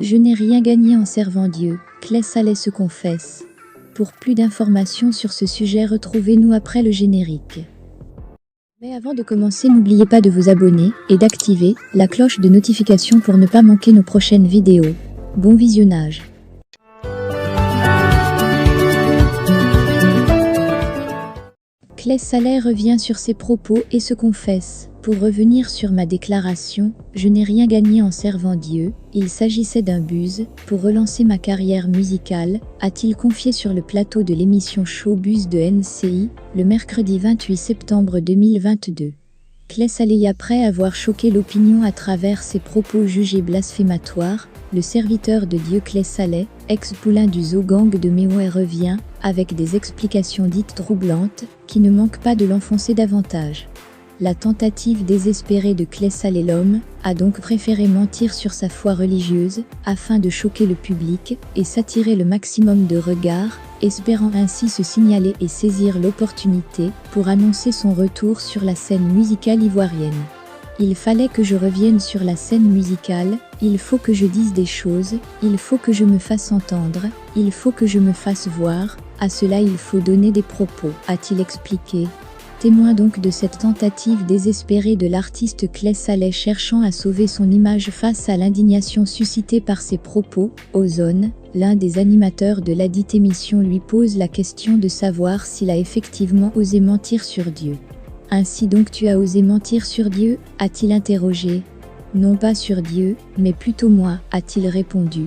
Je n'ai rien gagné en servant Dieu, Clay Saleh se confesse. Pour plus d'informations sur ce sujet, retrouvez-nous après le générique. Mais avant de commencer, n'oubliez pas de vous abonner et d'activer la cloche de notification pour ne pas manquer nos prochaines vidéos. Bon visionnage. Clay Saleh revient sur ses propos et se confesse. Pour revenir sur ma déclaration, je n'ai rien gagné en servant Dieu, il s'agissait d'un buzz pour relancer ma carrière musicale, a-t-il confié sur le plateau de l'émission Showbuzz de NCI, le mercredi 28 septembre 2022. Clay Saleh, après avoir choqué l'opinion à travers ses propos jugés blasphématoires, le serviteur de Dieu Clay Saleh, ex-poulain du Zo Gang de Méoué, revient avec des explications dites troublantes qui ne manquent pas de l'enfoncer davantage. La tentative désespérée de Clay Saleh, l'homme, a donc préféré mentir sur sa foi religieuse afin de choquer le public et s'attirer le maximum de regards, espérant ainsi se signaler et saisir l'opportunité pour annoncer son retour sur la scène musicale ivoirienne. Il fallait que je revienne sur la scène musicale, il faut que je dise des choses, il faut que je me fasse entendre, il faut que je me fasse voir, à cela il faut donner des propos, a-t-il expliqué. Témoin donc de cette tentative désespérée de l'artiste Clay Saleh cherchant à sauver son image face à l'indignation suscitée par ses propos, Ozone, l'un des animateurs de ladite émission, lui pose la question de savoir s'il a effectivement osé mentir sur Dieu. Ainsi donc tu as osé mentir sur Dieu, a-t-il interrogé. Non pas sur Dieu, mais plutôt moi, a-t-il répondu.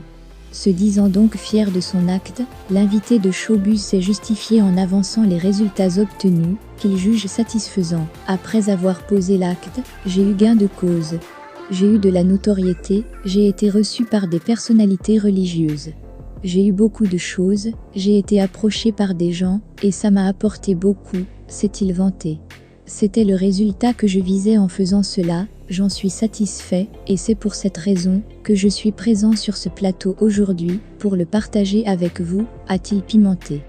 Se disant donc fier de son acte, l'invité de Showbuzz s'est justifié en avançant les résultats obtenus, qu'il juge satisfaisants. Après avoir posé l'acte, j'ai eu gain de cause. J'ai eu de la notoriété, j'ai été reçu par des personnalités religieuses. J'ai eu beaucoup de choses, j'ai été approché par des gens, et ça m'a apporté beaucoup, s'est-il vanté. C'était le résultat que je visais en faisant cela, j'en suis satisfait, et c'est pour cette raison que je suis présent sur ce plateau aujourd'hui, pour le partager avec vous, a-t-il pimenté.